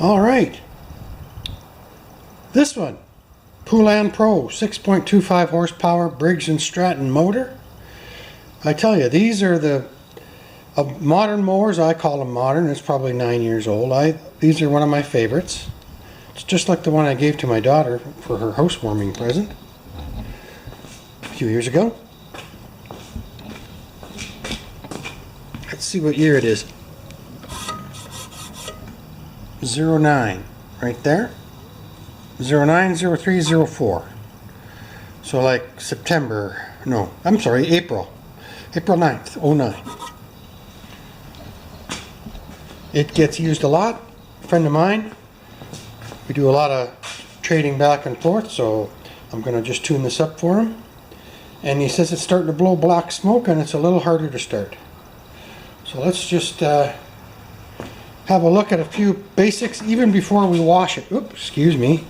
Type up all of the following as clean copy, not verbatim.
All right. This one, Poulan Pro 6.25 horsepower Briggs & Stratton motor. I tell you, these are the modern mowers. I call them modern. It's probably 9 years old. These are one of my favorites. It's just like the one I gave to my daughter for her housewarming present a few years ago. Let's see what year it is. 09, right there. 09, 03, 04. So like September, no, I'm sorry, April 9th, 09. It gets used a lot. A friend of mine, we do a lot of trading back and forth, so I'm going to just tune this up for him. And he says it's starting to blow black smoke and it's a little harder to start. So let's just have a look at a few basics even before we wash it. Oops, excuse me.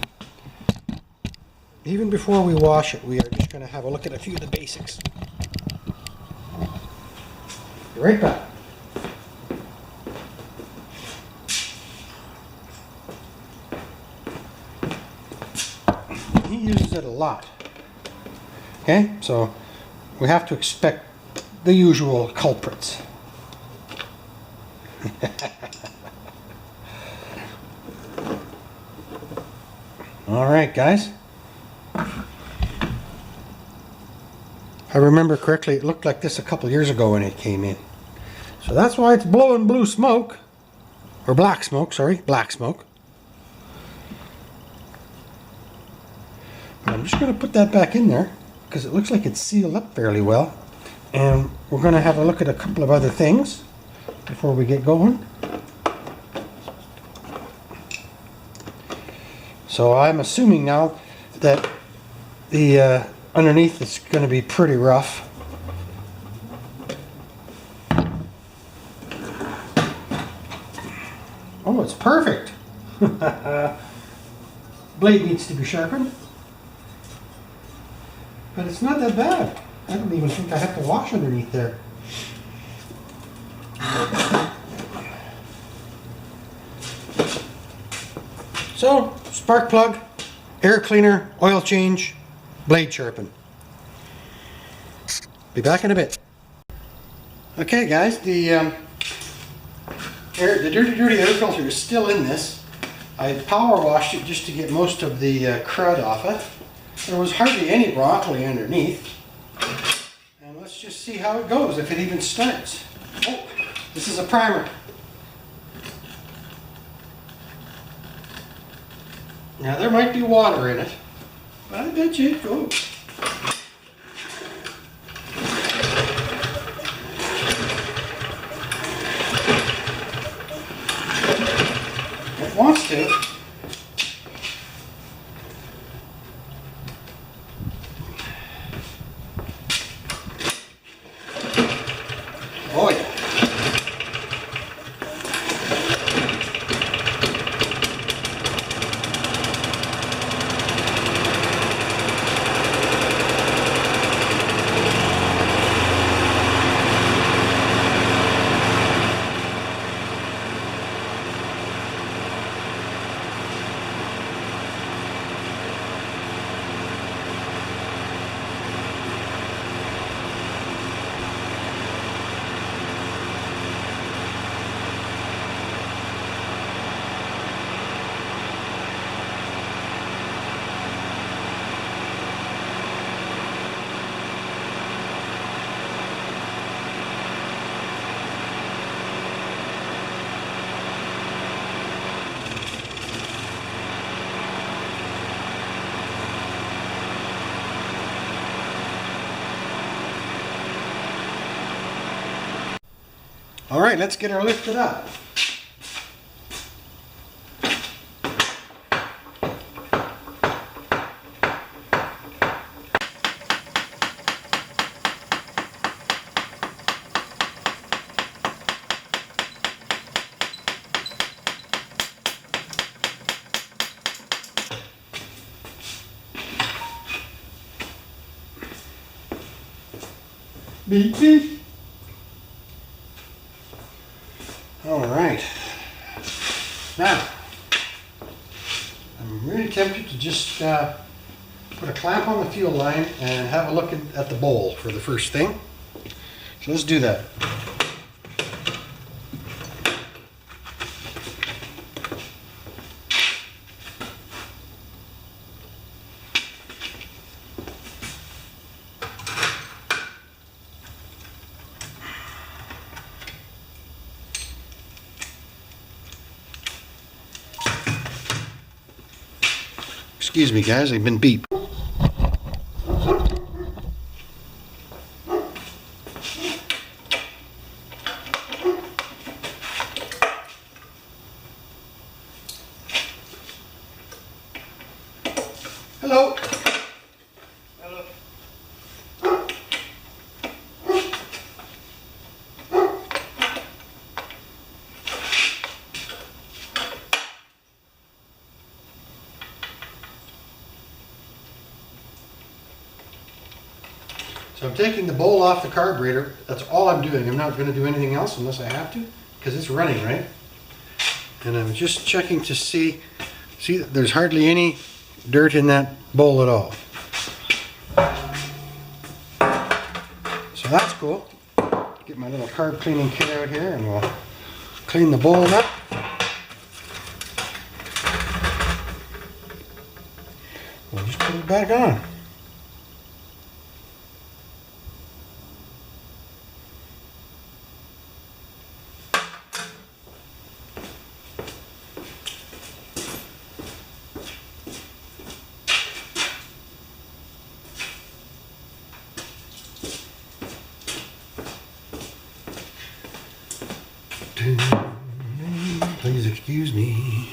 Even before we wash it, we are just going to have a look at a few of the basics. Be right back. He uses it a lot. Okay, so we have to expect the usual culprits. All right, guys. I remember correctly, it looked like this a couple years ago when it came in. So that's why it's blowing blue smoke. Or black smoke, sorry, black smoke. I'm just going to put that back in there because it looks like it's sealed up fairly well. And we're going to have a look at a couple of other things before we get going. So I'm assuming now that the underneath is going to be pretty rough. Oh, it's perfect. Blade needs to be sharpened. But it's not that bad. I don't even think I have to wash underneath there. So, spark plug, air cleaner, oil change, blade sharpen. Be back in a bit. Okay guys, the dirty air filter is still in this. I power washed it just to get most of the crud off it. There was hardly any broccoli underneath. And let's just see how it goes, if it even starts. Oh, this is a primer. Now there might be water in it, but I bet you it goes. It wants to. Oh yeah. All right, let's get her lifted up. Beep, beep. All right. Now, tempted to just put a clamp on the fuel line and have a look at the bowl for the first thing. So let's do that. Excuse me guys, I've been beat. Hello. Hello. So I'm taking the bowl off the carburetor. That's all I'm doing. I'm not going to do anything else unless I have to, because it's running, right? And I'm just checking to see there's hardly any dirt in that bowl at all. So that's cool. Get my little carb cleaning kit out here and we'll clean the bowl up. We'll just put it back on. Please excuse me.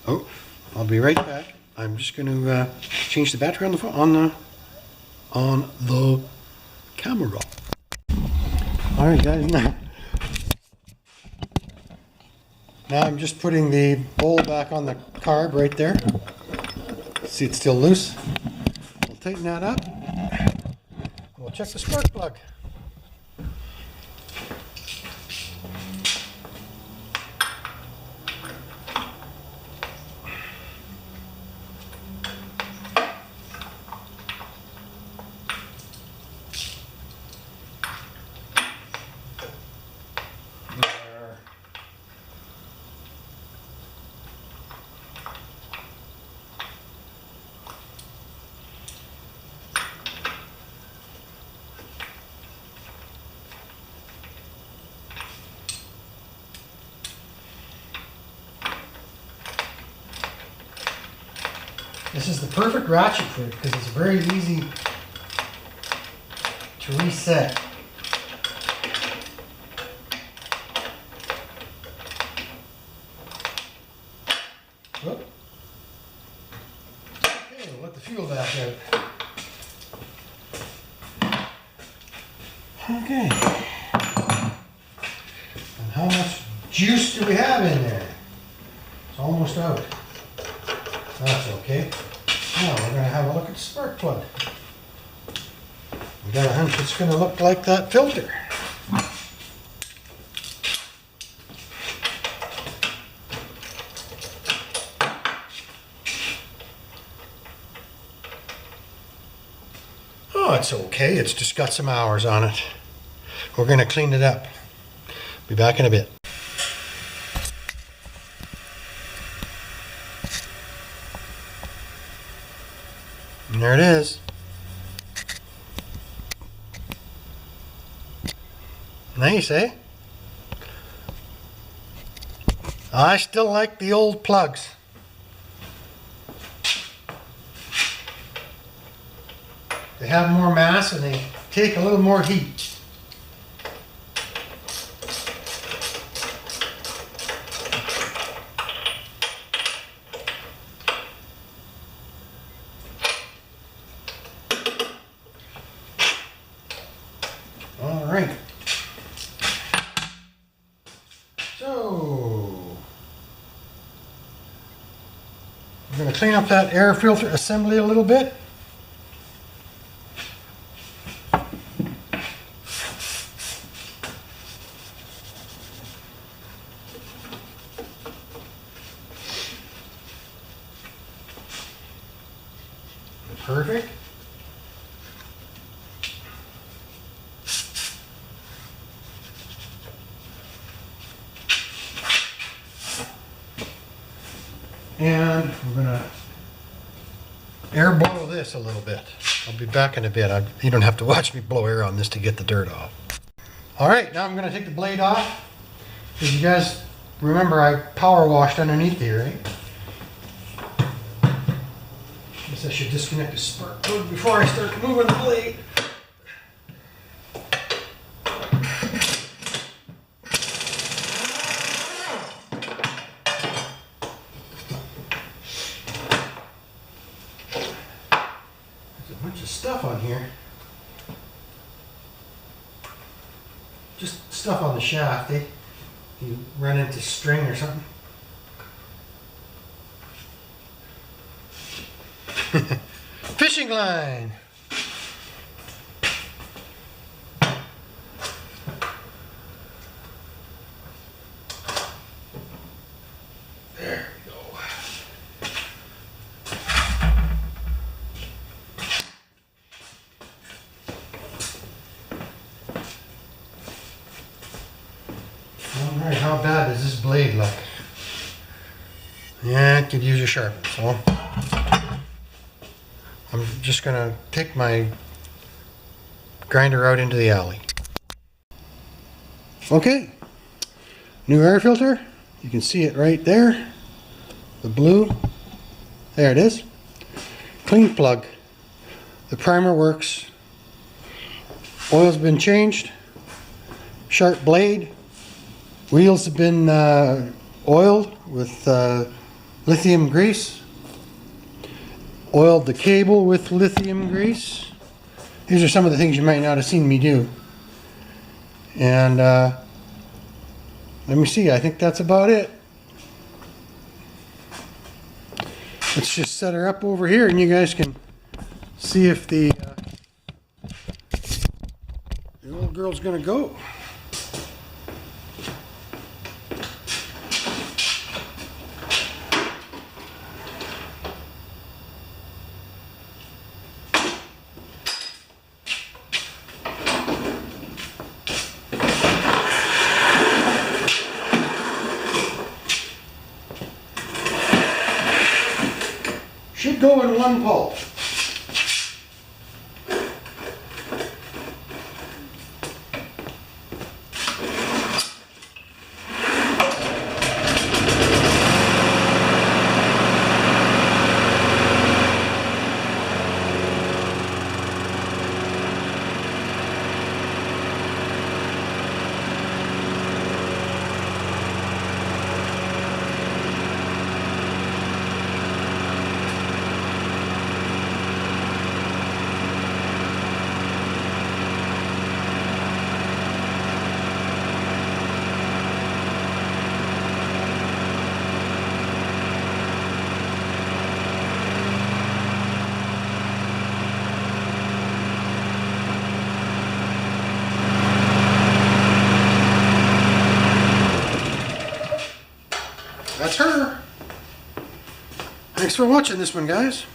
Oh, I'll be right back. I'm just going to change the battery on the phone, on the camera. All right, guys. Now I'm just putting the bowl back on the carb right there. See, it's still loose. We'll tighten that up. We'll check the spark plug. This is the perfect ratchet for it because it's very easy to reset. Whoop. Okay, we'll let the fuel back out. Okay. And how much juice do we have in there? It's almost out. That's okay. Now we're going to have a look at the spark plug. We got a hunch it's going to look like that filter. Oh, it's okay. It's just got some hours on it. We're going to clean it up. Be back in a bit. And there it is. Nice, eh? I still like the old plugs. They have more mass and they take a little more heat. All right. So we're going to clean up that air filter assembly a little bit. perfect. And we're gonna air blow this a little bit. I'll be back in a bit. You don't have to watch me blow air on this to get the dirt off. All right, now I'm gonna take the blade off. Because you guys remember I power washed underneath here, right? Guess I should disconnect the spark plug before I start moving the blade. There's a bunch of stuff on here. Just stuff on the shaft, eh? You run into string or something. Fishing line. There we go. All right, how bad does this blade look? Yeah, it could use a sharpen, so I'm just gonna take my grinder out into the alley. Okay, new air filter. You can see it right there. The blue. There it is. Clean plug. The primer works. Oil's been changed. Sharp blade. Wheels have been oiled with lithium grease. Oiled the cable with lithium grease. These are some of the things you might not have seen me do. And let me see, I think that's about it. Let's just set her up over here and you guys can see if the old girl's gonna go. Should go in one pull. That's her. Thanks for watching this one, guys.